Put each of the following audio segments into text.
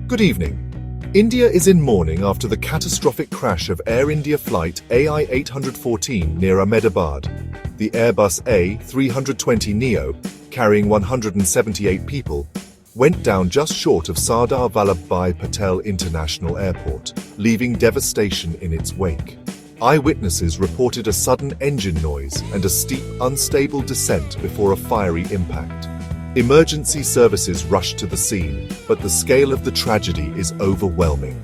Good evening. India is in mourning after the catastrophic crash of Air India flight AI-814 near Ahmedabad. The Airbus A320neo, carrying 178 people, went down just short of Sardar Vallabhbhai Patel International Airport, leaving devastation in its wake. Eyewitnesses reported a sudden engine noise and a steep, unstable descent before a fiery impact. Emergency services rushed to the scene, but the scale of the tragedy is overwhelming.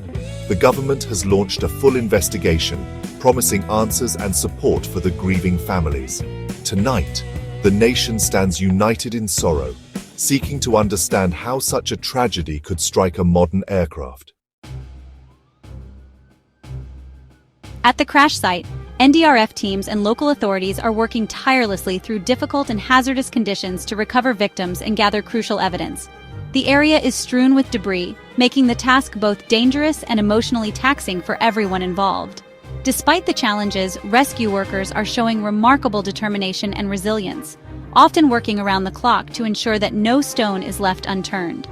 The government has launched a full investigation, promising answers and support for the grieving families. Tonight, the nation stands united in sorrow, seeking to understand how such a tragedy could strike a modern aircraft. At the crash site, NDRF teams and local authorities are working tirelessly through difficult and hazardous conditions to recover victims and gather crucial evidence. The area is strewn with debris, making the task both dangerous and emotionally taxing for everyone involved. Despite the challenges, rescue workers are showing remarkable determination and resilience, often working around the clock to ensure that no stone is left unturned.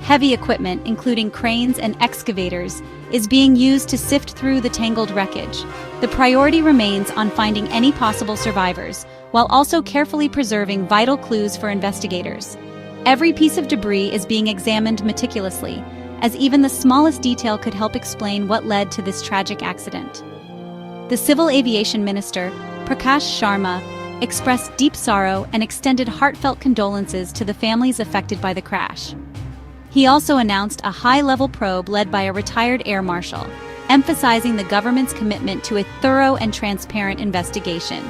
Heavy equipment, including cranes and excavators, is being used to sift through the tangled wreckage. The priority remains on finding any possible survivors, while also carefully preserving vital clues for investigators. Every piece of debris is being examined meticulously, as even the smallest detail could help explain what led to this tragic accident. The Civil Aviation Minister, Prakash Sharma, expressed deep sorrow and extended heartfelt condolences to the families affected by the crash. He also announced a high-level probe led by a retired air marshal, emphasizing the government's commitment to a thorough and transparent investigation.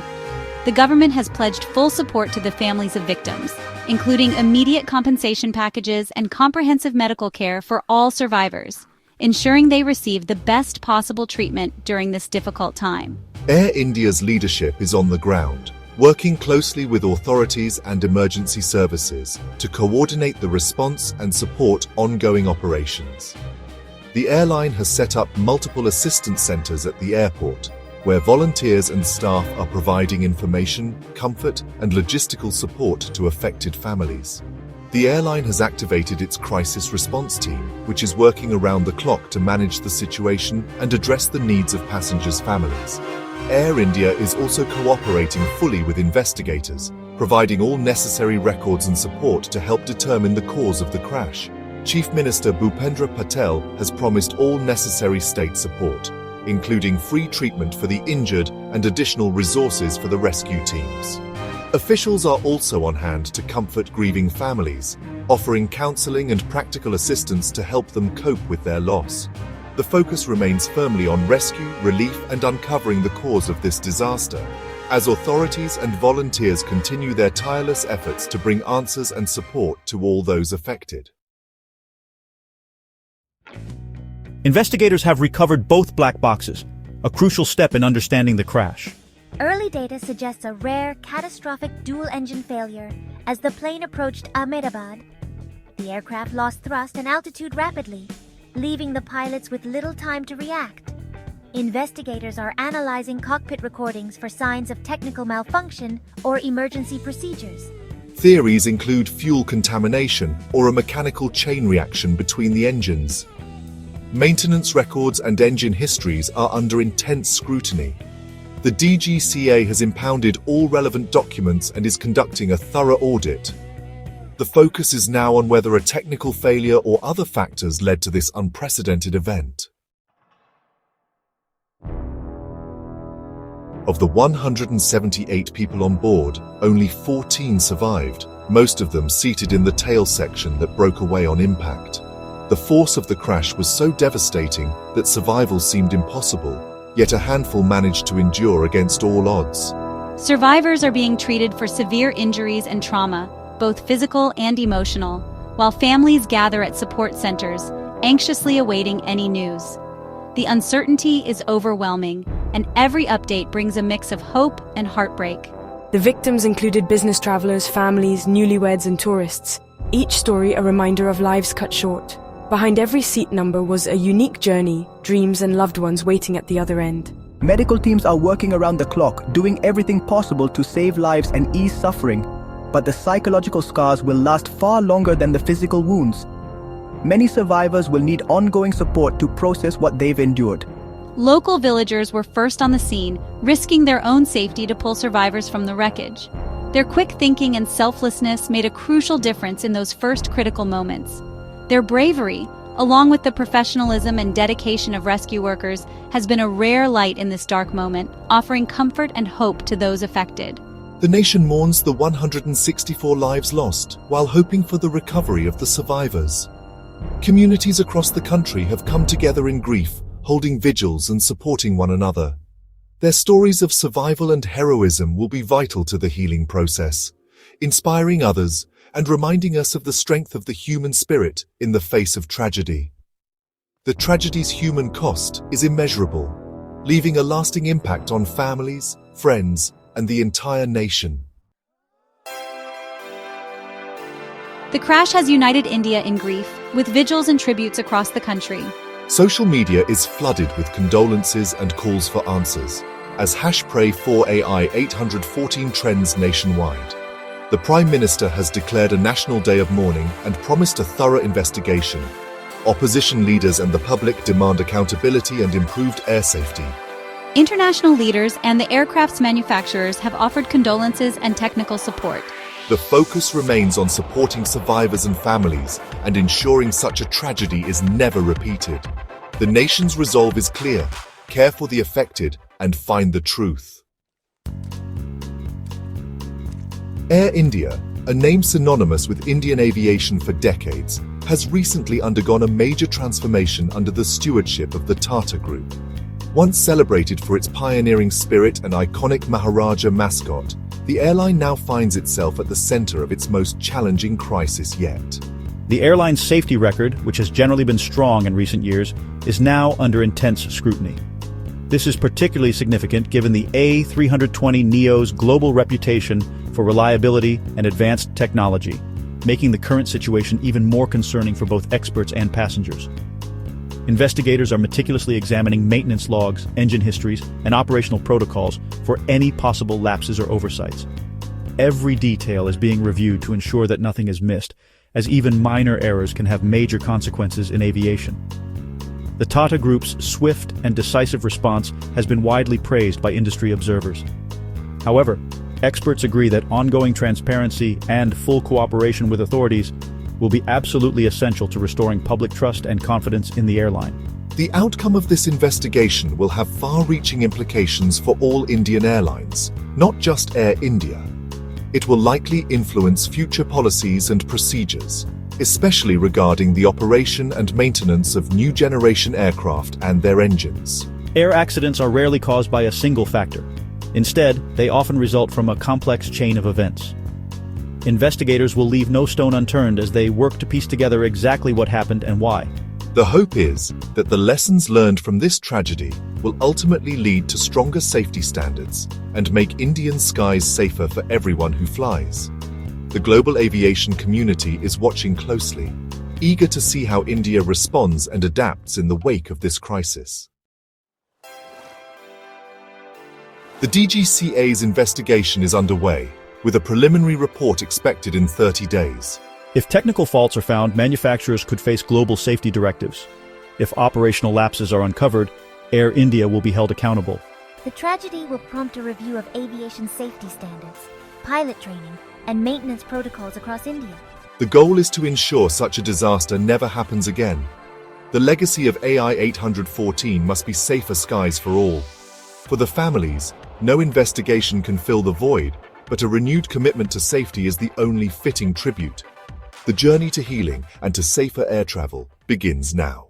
The government has pledged full support to the families of victims, including immediate compensation packages and comprehensive medical care for all survivors, ensuring they receive the best possible treatment during this difficult time. Air India's leadership is on the ground, working closely with authorities and emergency services to coordinate the response and support ongoing operations. The airline has set up multiple assistance centers at the airport, where volunteers and staff are providing information, comfort, and logistical support to affected families. The airline has activated its crisis response team, which is working around the clock to manage the situation and address the needs of passengers' families. Air India is also cooperating fully with investigators, providing all necessary records and support to help determine the cause of the crash. Chief Minister Bhupendra Patel has promised all necessary state support, including free treatment for the injured and additional resources for the rescue teams. Officials are also on hand to comfort grieving families, offering counseling and practical assistance to help them cope with their loss. The focus remains firmly on rescue, relief, and uncovering the cause of this disaster, as authorities and volunteers continue their tireless efforts to bring answers and support to all those affected. Investigators have recovered both black boxes, a crucial step in understanding the crash. Early data suggests a rare, catastrophic dual-engine failure as the plane approached Ahmedabad. The aircraft lost thrust and altitude rapidly, leaving the pilots with little time to react. Investigators are analyzing cockpit recordings for signs of technical malfunction or emergency procedures. Theories include fuel contamination or a mechanical chain reaction between the engines. Maintenance records and engine histories are under intense scrutiny. The DGCA has impounded all relevant documents and is conducting a thorough audit. The focus is now on whether a technical failure or other factors led to this unprecedented event. Of the 178 people on board, only 14 survived, most of them seated in the tail section that broke away on impact. The force of the crash was so devastating that survival seemed impossible, yet a handful managed to endure against all odds. Survivors are being treated for severe injuries and trauma, both physical and emotional, while families gather at support centers, anxiously awaiting any news. The uncertainty is overwhelming, and every update brings a mix of hope and heartbreak. The victims included business travelers, families, newlyweds, and tourists. Each story a reminder of lives cut short. Behind every seat number was a unique journey, dreams and loved ones waiting at the other end. Medical teams are working around the clock, doing everything possible to save lives and ease suffering. But the psychological scars will last far longer than the physical wounds. Many survivors will need ongoing support to process what they've endured. Local villagers were first on the scene, risking their own safety to pull survivors from the wreckage. Their quick thinking and selflessness made a crucial difference in those first critical moments. Their bravery, along with the professionalism and dedication of rescue workers, has been a rare light in this dark moment, offering comfort and hope to those affected. The nation mourns the 164 lives lost, while hoping for the recovery of the survivors. Communities across the country have come together in grief, holding vigils and supporting one another. Their stories of survival and heroism will be vital to the healing process, inspiring others and reminding us of the strength of the human spirit in the face of tragedy. The tragedy's human cost is immeasurable, leaving a lasting impact on families, friends, and the entire nation. The crash has united India in grief, with vigils and tributes across the country. Social media is flooded with condolences and calls for answers, as #Pray4AI 814 trends nationwide. The Prime Minister has declared a national day of mourning and promised a thorough investigation. Opposition leaders and the public demand accountability and improved air safety. International leaders and the aircraft's manufacturers have offered condolences and technical support. The focus remains on supporting survivors and families and ensuring such a tragedy is never repeated. The nation's resolve is clear: care for the affected and find the truth. Air India, a name synonymous with Indian aviation for decades, has recently undergone a major transformation under the stewardship of the Tata Group. Once celebrated for its pioneering spirit and iconic Maharaja mascot, the airline now finds itself at the center of its most challenging crisis yet. The airline's safety record, which has generally been strong in recent years, is now under intense scrutiny. This is particularly significant given the A320neo's global reputation for reliability and advanced technology, making the current situation even more concerning for both experts and passengers. Investigators are meticulously examining maintenance logs, engine histories, and operational protocols for any possible lapses or oversights. Every detail is being reviewed to ensure that nothing is missed, as even minor errors can have major consequences in aviation. The Tata Group's swift and decisive response has been widely praised by industry observers. However, experts agree that ongoing transparency and full cooperation with authorities will be absolutely essential to restoring public trust and confidence in the airline. The outcome of this investigation will have far-reaching implications for all Indian airlines, not just Air India. It will likely influence future policies and procedures, especially regarding the operation and maintenance of new generation aircraft and their engines. Air accidents are rarely caused by a single factor. Instead, they often result from a complex chain of events. Investigators will leave no stone unturned as they work to piece together exactly what happened and why. The hope is that the lessons learned from this tragedy will ultimately lead to stronger safety standards and make Indian skies safer for everyone who flies. The global aviation community is watching closely, eager to see how India responds and adapts in the wake of this crisis. The DGCA's investigation is underway, with a preliminary report expected in 30 days. If technical faults are found, manufacturers could face global safety directives. If operational lapses are uncovered, Air India will be held accountable. The tragedy will prompt a review of aviation safety standards, pilot training, and maintenance protocols across India. The goal is to ensure such a disaster never happens again. The legacy of AI 814 must be safer skies for all. For the families, no investigation can fill the void, but a renewed commitment to safety is the only fitting tribute. The journey to healing and to safer air travel begins now.